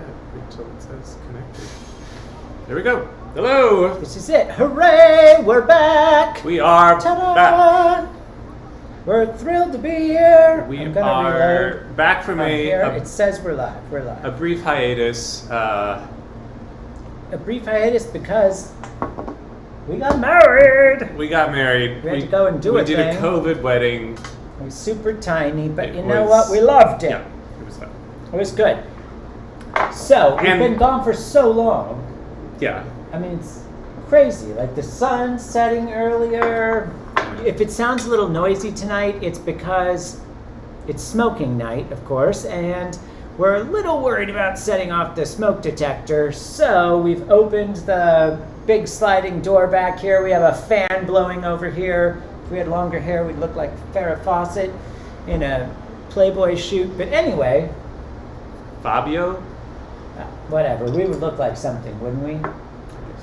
Yeah, until it says connected. There we go. Hello. This is it. Hooray! We're back. We are Ta-da! back. We're thrilled to be here. We I'm gonna are reload back from here. a It says we're live. We're live. a brief hiatus. A brief hiatus because we got married. We got married. We had to go and do a thing. We did a COVID wedding. It was super tiny, but It you know was- what? We loved it. Yeah, it was fun. It was good. So we've been gone for so long. Yeah. I mean, it's crazy. Like the sun's setting earlier. If it sounds a little noisy tonight, it's because it's smoking night, of course, and we're a little worried about setting off the smoke detector. So we've opened the big sliding door back here. We have a fan blowing over here. If we had longer hair, we'd look like Farrah Fawcett in a Playboy shoot. But anyway, Fabio? whatever. We would look like something, wouldn't we?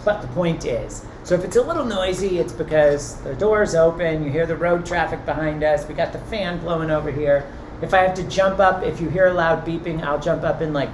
But the point is, so if it's a little noisy, it's because the door's open, you hear the road traffic behind us, we got the fan blowing over here. If I have to jump up, if you hear a loud beeping, I'll jump up and like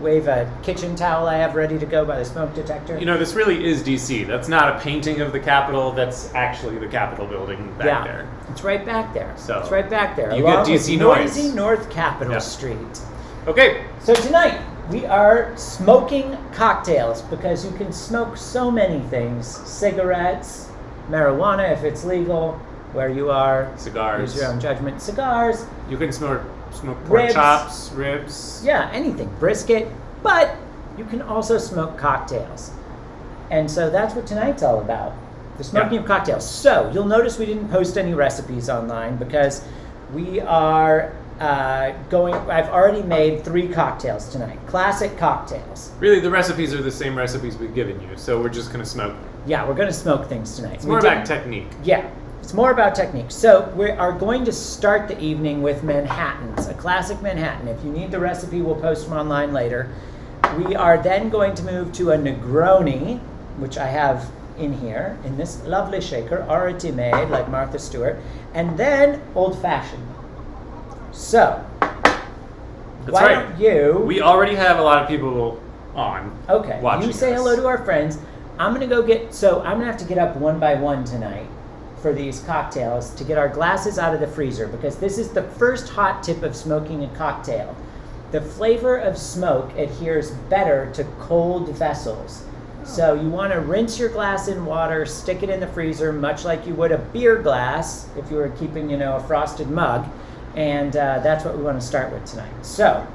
wave a kitchen towel I have ready to go by the smoke detector. You know, this really is DC. That's not a painting of the Capitol. That's actually the Capitol building back there. It's right back there. So it's right back there. You along get DC with noise. noisy North Capitol Street. Okay. So tonight, we are smoking cocktails because you can smoke so many things. Cigarettes, marijuana if it's legal, where you are. Cigars. Use your own judgment. Cigars. You can smoke pork Ribs. chops, ribs. Yeah, anything. Brisket. But you can also smoke cocktails. And so that's what tonight's all about. The smoking of cocktails. So you'll notice we didn't post any recipes online because we are I've already made 3 cocktails tonight. Classic cocktails. Really, the recipes are the same recipes we've given you, so we're just going to smoke them. Yeah, we're going to smoke things tonight. It's more about technique. Yeah, it's more about technique. So we are going to start the evening with Manhattans, a classic Manhattan. If you need the recipe, we'll post them online later. We are then going to move to a Negroni, which I have in here, in this lovely shaker, already made, like Martha Stewart, and then Old Fashioned. So, why don't you... We already have a lot of people on. Okay, watching you say us. hello to our friends. I'm going to go I'm going to have to get up one by one tonight for these cocktails to get our glasses out of the freezer because this is the first hot tip of smoking a cocktail. The flavor of smoke adheres better to cold vessels. So you want to rinse your glass in water, stick it in the freezer, much like you would a beer glass if you were keeping, a frosted mug. And that's what we want to start with tonight. So,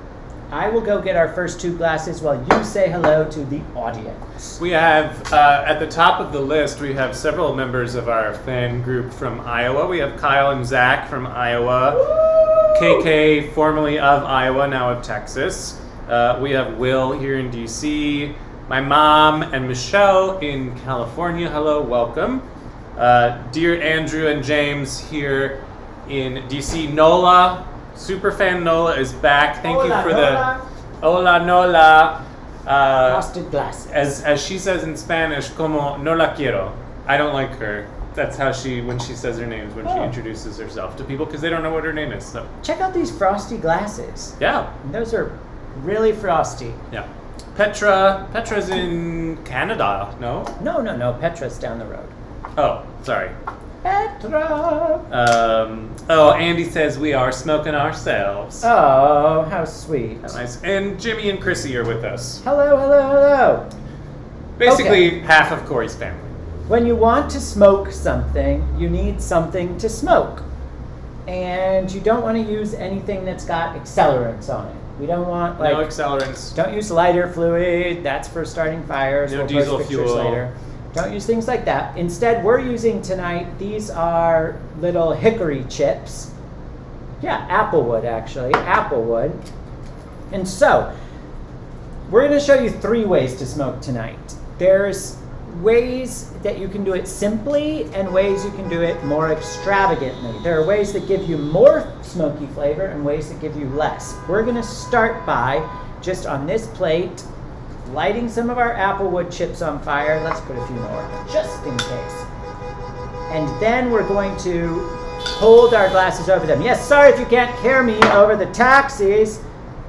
I will go get our first 2 glasses while you say hello to the audience. We have, at the top of the list, we have several members of our fan group from Iowa. We have Kyle and Zach from Iowa. Woo! KK, formerly of Iowa, now of Texas. We have Will here in DC. My mom and Michelle in California. Hello, welcome. Dear Andrew and James here in DC. Nola, superfan Nola is back. Thank you for Nola. Hola Nola. Frosted glasses. As she says in Spanish, como no la quiero. I don't like her. That's how when she says her names, when she introduces herself to people, because they don't know what her name is. So check out these frosty glasses. Yeah. Those are really frosty. Yeah. Petra's in Canada, no? No. Petra's down the road. Oh, sorry. Petra. Andy says we are smoking ourselves. Oh, how sweet. Nice. And Jimmy and Chrissy are with us. Hello. Basically, half of Corey's family. When you want to smoke something, you need something to smoke. And you don't want to use anything that's got accelerants on it. We don't want, no accelerants. Don't use lighter fluid. That's for starting fires. No diesel post pictures fuel. Later. Don't use things like that. Instead, we're using tonight, these are little hickory chips. Yeah, applewood, actually. Applewood. And so, we're going to show you 3 ways to smoke tonight. There's ways that you can do it simply and ways you can do it more extravagantly. There are ways that give you more smoky flavor and ways that give you less. We're going to start by, just on this plate, lighting some of our applewood chips on fire. Let's put a few more, just in case. And then we're going to hold our glasses over them. Yes, sorry if you can't hear me over the taxis.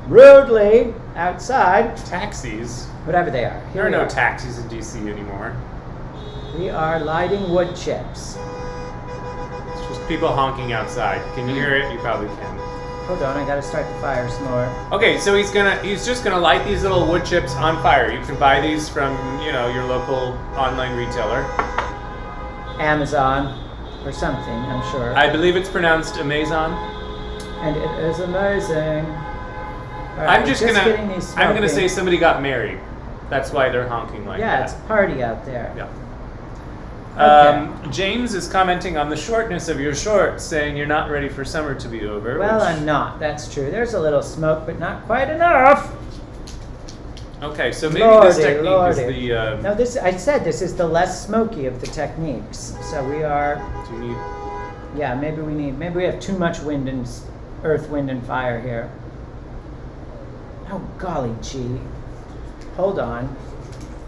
rudely outside, Taxis? whatever they are. There are we no are. taxis in DC anymore. We are lighting wood chips. It's just people honking outside. Can you hear it? You probably can. Hold on, I gotta start the fire some more. Okay, so he's just gonna light these little wood chips on fire. You can buy these from, your local online retailer. Amazon or something, I'm sure. I believe it's pronounced Amazon. And it is amazing. All right, I'm just getting these I'm gonna say smoking. somebody got married. That's why they're honking like Yeah, that. it's a party out there. Yeah. Okay. James is commenting on the shortness of your shorts, saying you're not ready for summer to be over. Well, which- I'm not. That's true. There's a little smoke, but not quite enough. Okay, so maybe Lordy, this technique lordy. is the. No, I said this is the less smoky of the techniques. So we are. Do you need? Yeah, maybe we have too much earth, wind, and fire here. Oh golly gee. Hold on.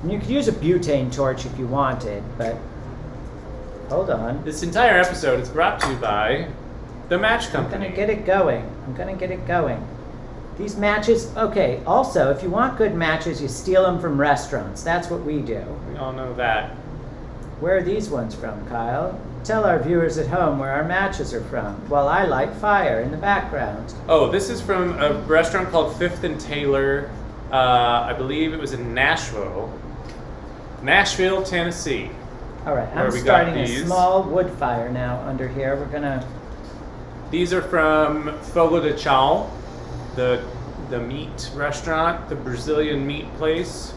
You could use a butane torch if you wanted, but hold on. This entire episode is brought to you by the Match Company. I'm gonna get it going. These matches, okay, also, if you want good matches, you steal them from restaurants. That's what we do. We all know that. Where are these ones from, Kyle? Tell our viewers at home where our matches are from, while I light fire in the background. Oh, this is from a restaurant called Fifth and Taylor. I believe it was in Nashville, Tennessee. All right, Where I'm we got starting a these. small wood fire now under here. We're gonna, These are from Fogo de Chão, the meat restaurant, the Brazilian meat place.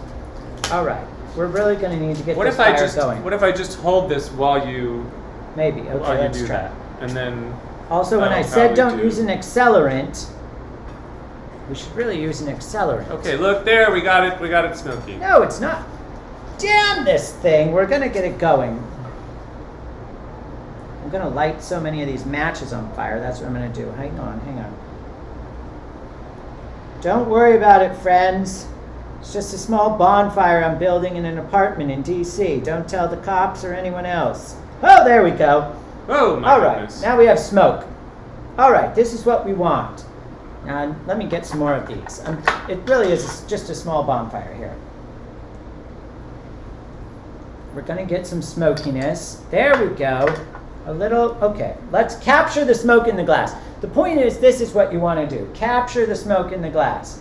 all right, we're really gonna need to get What this if I fire just going. What if I just hold this while you Maybe, okay, let's do try. that, and then Also, when I That'll said probably don't do. use an accelerant, we should really use an accelerant. okay, look there, we got it smoky. No, it's not. Damn this thing! We're gonna get it going. I'm gonna light so many of these matches on fire. That's what I'm gonna do. Hang on. Don't worry about it, friends. It's just a small bonfire I'm building in an apartment in DC. Don't tell the cops or anyone else. Oh, there we go. Oh my All right, goodness. now we have smoke. All right, this is what we want. Now, let me get some more of these. It really is just a small bonfire here. We're gonna get some smokiness. There we go. A little, okay. Let's capture the smoke in the glass. The point is, this is what you wanna do. Capture the smoke in the glass.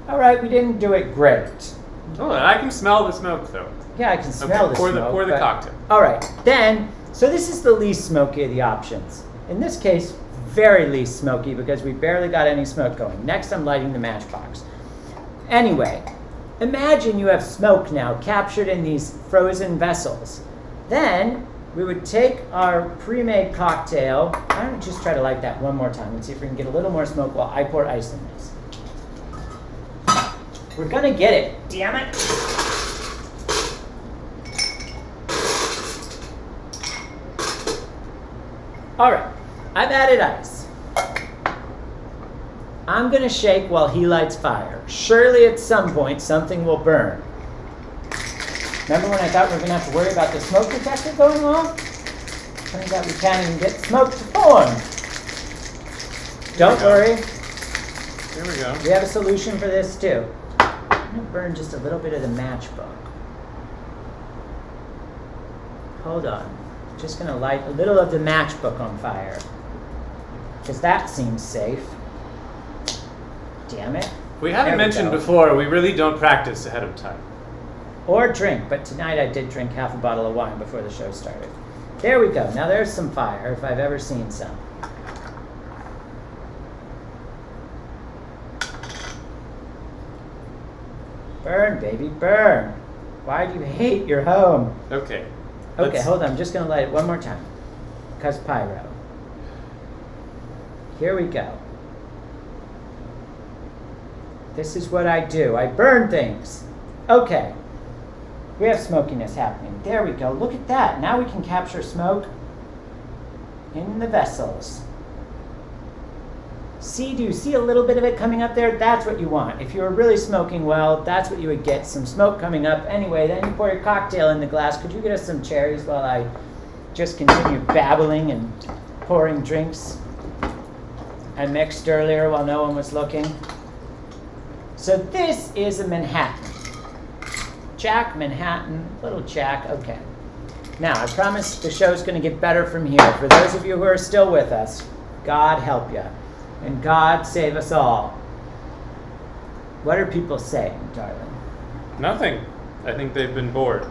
All right, we didn't do it great. Oh, I can smell the smoke though. Yeah, I can smell the pour smoke. the but- cocktail. All right, then, so this is the least smoky of the options. In this case, very least smoky because we barely got any smoke going. Next, I'm lighting the matchbox. Anyway, imagine you have smoke now captured in these frozen vessels. Then, we would take our pre-made cocktail. Why don't we just try to light that one more time and see if we can get a little more smoke while I pour ice in this. We're gonna get it, damn it. All right, I've added ice. I'm gonna shake while he lights fire. Surely at some point something will burn. Remember when I thought we were gonna have to worry about the smoke detector going off? Turns out we can't even get smoke to form. Don't worry, There we go. we have a solution for this too. I'm gonna burn just a little bit of the matchbook. Hold on. Just gonna light a little of the matchbook on fire. Because that seems safe. Damn it. We haven't There we mentioned go. before, we really don't practice ahead of time. Or drink, but tonight I did drink half a bottle of wine before the show started. There we go. Now there's some fire, if I've ever seen some. Burn, baby, burn. Why do you hate your home? Okay. Okay, Let's- hold on. I'm just going to light it one more time. Because pyro. Here we go. This is what I do. I burn things. Okay. We have smokiness happening. There we go. Look at that. Now we can capture smoke in the vessels. See, do you see a little bit of it coming up there? That's what you want. If you were really smoking well, that's what you would get. Some smoke coming up. Anyway, then you pour your cocktail in the glass. Could you get us some cherries while I just continue babbling and pouring drinks I mixed earlier while no one was looking? So this is a Manhattan. Jack, Manhattan, little Jack, okay. Now, I promise the show's going to get better from here. For those of you who are still with us, God help you. And God save us all. What are people saying, darling? Nothing. I think they've been bored.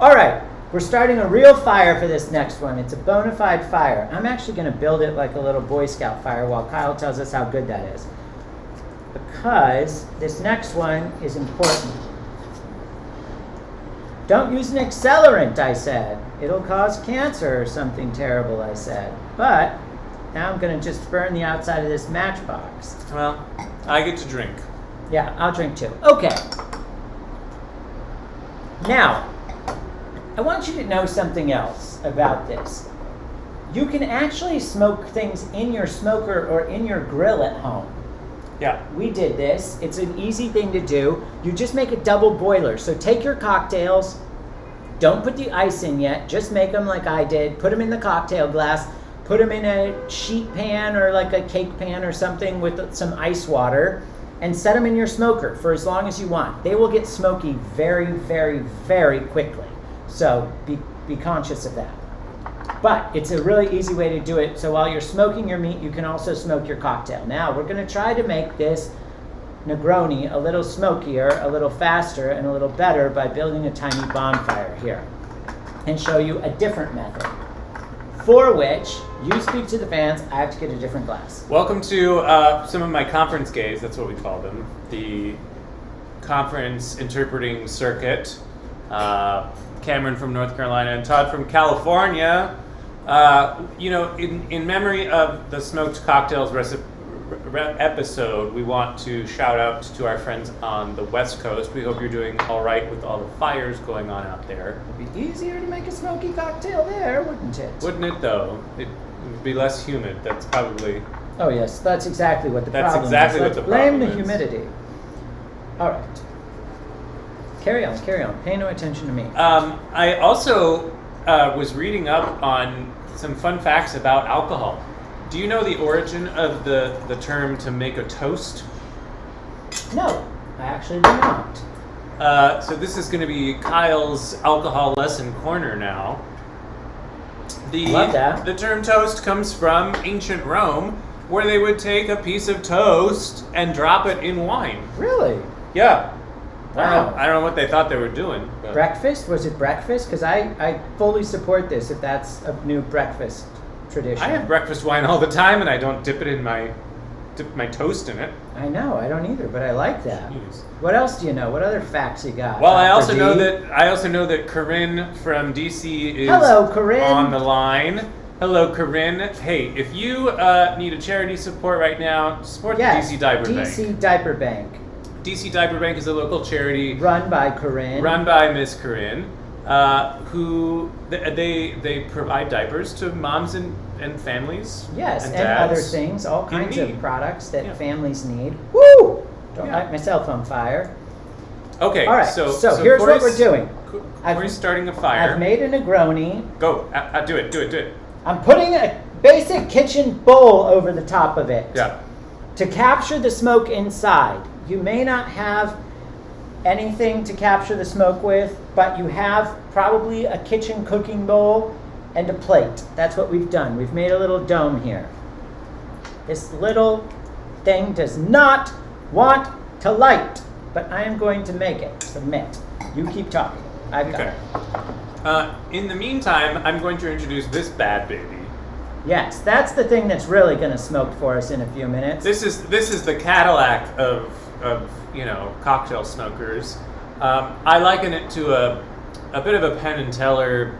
All right, we're starting a real fire for this next one. It's a bona fide fire. I'm actually going to build it like a little Boy Scout fire while Kyle tells us how good that is. Because this next one is important. Don't use an accelerant, I said. It'll cause cancer or something terrible, I said. But now I'm going to just burn the outside of this matchbox. Well, I get to drink. Yeah, I'll drink too. Okay. Now, I want you to know something else about this. You can actually smoke things in your smoker or in your grill at home. Yeah. We did this. It's an easy thing to do. You just make a double boiler. So take your cocktails. Don't put the ice in yet. Just make them like I did. Put them in the cocktail glass. Put them in a sheet pan or like a cake pan or something with some ice water. And set them in your smoker for as long as you want. They will get smoky very, very, very quickly. So be conscious of that. But it's a really easy way to do it. So while you're smoking your meat, you can also smoke your cocktail. Now we're going to try to make this Negroni a little smokier, a little faster, and a little better by building a tiny bonfire here. And show you a different method. For which, you speak to the fans, I have to get a different glass. Welcome to some of my conference gays, that's what we call them. The conference interpreting circuit. Cameron from North Carolina and Todd from California. In memory of the smoked cocktails episode, we want to shout out to our friends on the West Coast. We hope you're doing all right with all the fires going on out there. It'd be easier to make a smoky cocktail there, wouldn't it? Wouldn't it, though? It would be less humid. That's probably... Oh, yes. That's exactly what the problem is. That's exactly what the problem blame is. the humidity. All right. Carry on. Pay no attention to me. I also was reading up on some fun facts about alcohol. Do you know the origin of the term to make a toast? No, I actually do not. So this is going to be Kyle's alcohol lesson corner now. Love that. The term toast comes from ancient Rome, where they would take a piece of toast and drop it in wine. Really? Yeah. Wow. I don't know what they thought they were doing. But. Breakfast? Was it breakfast? Because I fully support this if that's a new breakfast tradition. I have breakfast wine all the time, and I don't dip my toast in it. I know, I don't either, but I like that. Jeez. What else do you know? What other facts you got? Well, I also D? know that Corinne from DC is Hello, Corinne. on the line. Hello, Corinne. Hey, if you need a charity support right now, support the DC Diaper Bank. DC Diaper Bank. DC Diaper Bank is a local charity run by Corinne. Run by Miss Corinne, who they provide diapers to moms and families. Yes, and dads other things, all kinds of products that families need. Woo! Don't light myself on fire. Okay, all right. So here's what we're doing. We're starting a fire. I've made a Negroni. Go, do it. I'm putting a basic kitchen bowl over the top of it. Yeah. To capture the smoke inside. You may not have anything to capture the smoke with, but you have probably a kitchen cooking bowl and a plate. That's what we've done. We've made a little dome here. This little thing does not want to light, but I am going to make it. Submit. You keep talking. I've got it. In the meantime, I'm going to introduce this bad baby. Yes, that's the thing that's really going to smoke for us in a few minutes. This is the Cadillac of cocktail smokers. I liken it to a bit of a Penn and Teller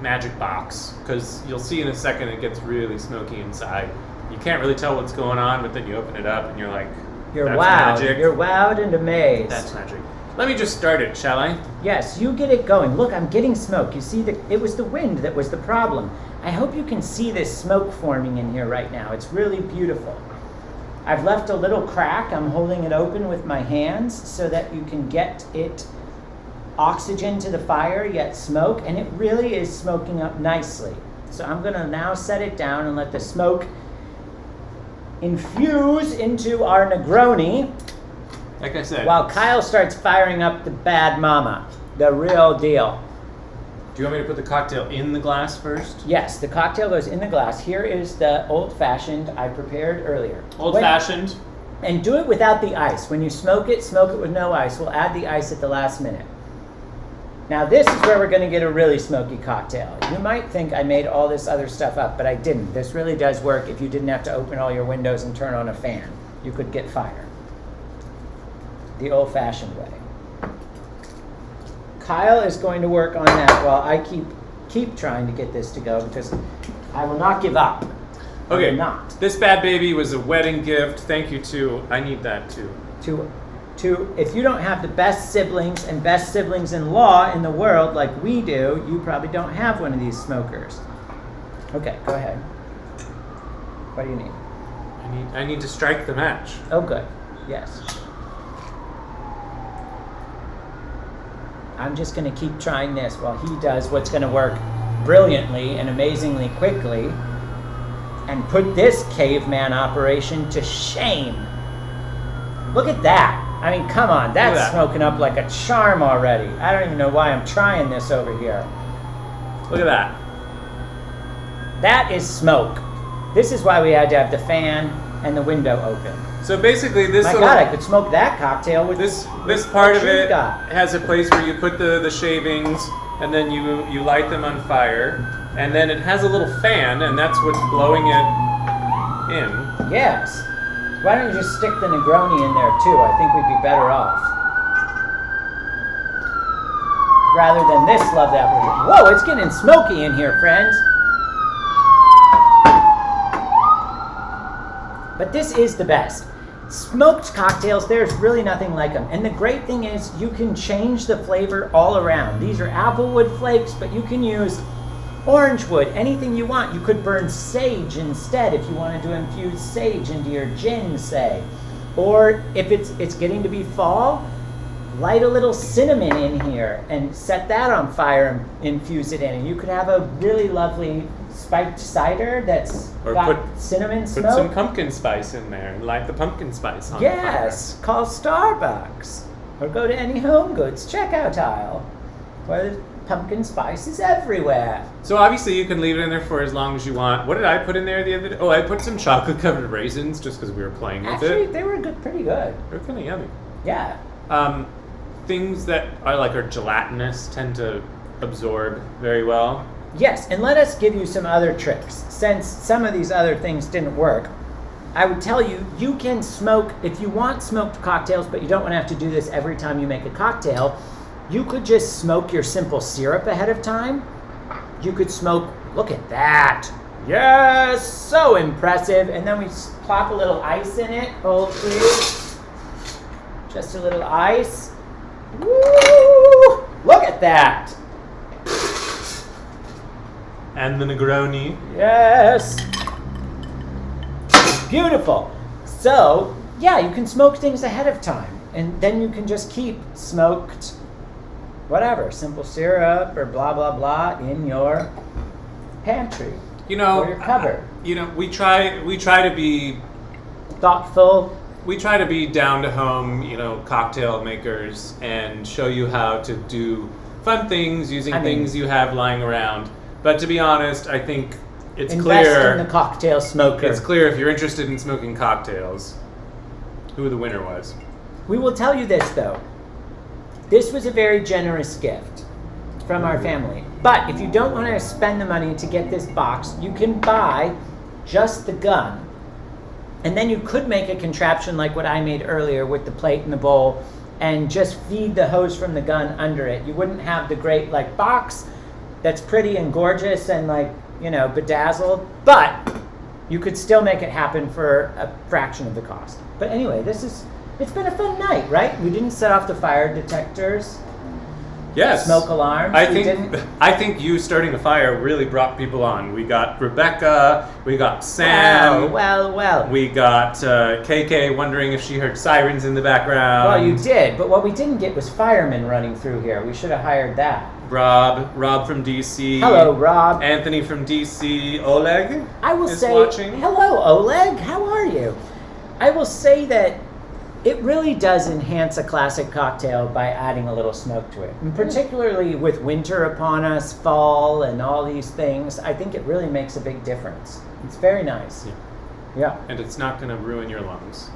magic box, because you'll see in a second it gets really smoky inside. You can't really tell what's going on, but then you open it up and you're like, you're that's wowed. magic. You're wowed and amazed. That's magic. Let me just start it, shall I? Yes, you get it going. Look, I'm getting smoke. You see, it was the wind that was the problem. I hope you can see this smoke forming in here right now. It's really beautiful. I've left a little crack. I'm holding it open with my hands so that you can get it oxygen to the fire, yet smoke, and it really is smoking up nicely. So I'm going to now set it down and let the smoke infuse into our Negroni. Like I said. While Kyle starts firing up the bad mama, the real deal. Do you want me to put the cocktail in the glass first? Yes, the cocktail goes in the glass. Here is the old-fashioned I prepared earlier. Old-fashioned. And do it without the ice. When you smoke it with no ice. We'll add the ice at the last minute. Now this is where we're going to get a really smoky cocktail. You might think I made all this other stuff up, but I didn't. This really does work if you didn't have to open all your windows and turn on a fan. You could get fire. The old-fashioned way. Kyle is going to work on that while I keep trying to get this to go because I will not give up. Okay. I will not. This bad baby was a wedding gift. Thank you to. I need that too. To if you don't have the best siblings and best siblings-in-law in the world like we do, you probably don't have one of these smokers. Okay, go ahead. What do you need? I need to strike the match. Oh, good. Yes. I'm just going to keep trying this while he does what's going to work brilliantly and amazingly quickly and put this caveman operation to shame. Look at that. I mean, come on. That's smoking up like a charm already. I don't even know why I'm trying this over here. Look at that. That is smoke. This is why we had to have the fan and the window open. So basically this My God, I could smoke that cocktail with this part of it got. has a place where you put the shavings and then you light them on fire. And then it has a little fan, and that's what's blowing it in. Yes. Why don't you just stick the Negroni in there too? I think we'd be better off. Rather than this lovely apple. Whoa, it's getting smoky in here, friends. But this is the best. Smoked cocktails, there's really nothing like them. And the great thing is you can change the flavor all around. These are applewood flakes, but you can use orange wood, anything you want. You could burn sage instead if you wanted to infuse sage into your gin, say. Or if it's getting to be fall, light a little cinnamon in here and set that on fire and infuse it in. And you could have a really lovely spiked cider that's got cinnamon smoke. Put some pumpkin spice in there and light the pumpkin spice on fire. Yes, call Starbucks or go to any home goods checkout aisle where the pumpkin spice is everywhere. So obviously you can leave it in there for as long as you want. What did I put in there the other day? Oh, I put some chocolate covered raisins just because we were playing with it. Actually, they were pretty good. They're kind of yummy. Yeah. Things that are gelatinous tend to absorb very well. Yes, and let us give you some other tricks. Since some of these other things didn't work, I would tell you, you can smoke, if you want smoked cocktails, but you don't want to have to do this every time you make a cocktail, you could just smoke your simple syrup ahead of time. You could smoke, look at that. Yes, so impressive. And then we plop a little ice in it, hold please. Just a little ice. Woo! Look at that. And the Negroni. Yes. Beautiful. So, yeah, you can smoke things ahead of time. And then you can just keep smoked, whatever, simple syrup or blah, blah, blah in your pantry. You know, or your cupboard. We try to be thoughtful. We try to be down to home, cocktail makers and show you how to do fun things using things you have lying around. But to be honest, I think it's invest clear. In the cocktail smoker. It's clear if you're interested in smoking cocktails, who the winner was. We will tell you this though. This was a very generous gift from our family. But if you don't want to spend the money to get this box, you can buy just the gun. And then you could make a contraption like what I made earlier with the plate and the bowl and just feed the hose from the gun under it. You wouldn't have the great box that's pretty and gorgeous and bedazzled, but you could still make it happen for a fraction of the cost. But anyway, it's been a fun night, right? We didn't set off the fire detectors. Yes. Smoke alarms. I think you starting a fire really brought people on. We got Rebecca, we got Sam. Well. We got KK wondering if she heard sirens in the background. Well, you did, but what we didn't get was firemen running through here. We should have hired that. Rob from DC. Hello, Rob. Anthony from DC. Oleg I will is say, watching. Hello, Oleg. How are you? I will say that It really does enhance a classic cocktail by adding a little smoke to it. And particularly with winter upon us, fall, and all these things, I think it really makes a big difference. It's very nice. Yeah. Yeah. And it's not going to ruin your lungs.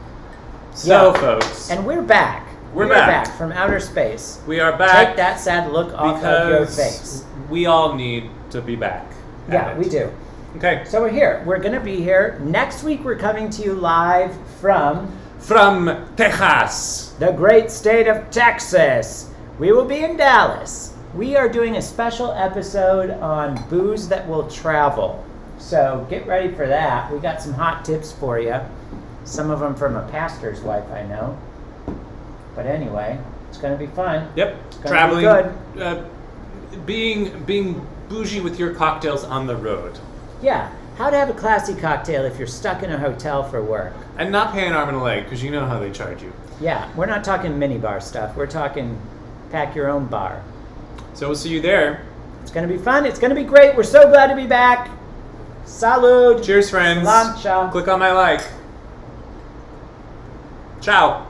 So, Yeah. folks, And we're back. We're back. from outer space. we are back Take that sad look off of your because face. we all need to be back. at Yeah, it. we do. Okay. So we're here. We're going to be here. Next week, we're coming to you live from From Texas. the great state of Texas. We will be in Dallas. We are doing a special episode on booze that will travel. So get ready for that. We got some hot tips for you. Some of them from a pastor's wife, I know. But anyway, it's going to be fun. Yep. gonna Traveling. be Being bougie with your cocktails on the road. Yeah. How to have a classy cocktail if you're stuck in a hotel for work. And not pay an arm and a leg, because you know how they charge you. Yeah, we're not talking minibar stuff. We're talking pack your own bar. So we'll see you there. It's going to be fun. It's going to be great. We're so glad to be back. Salud. Cheers, friends. Sláinte. Click on my like. Ciao.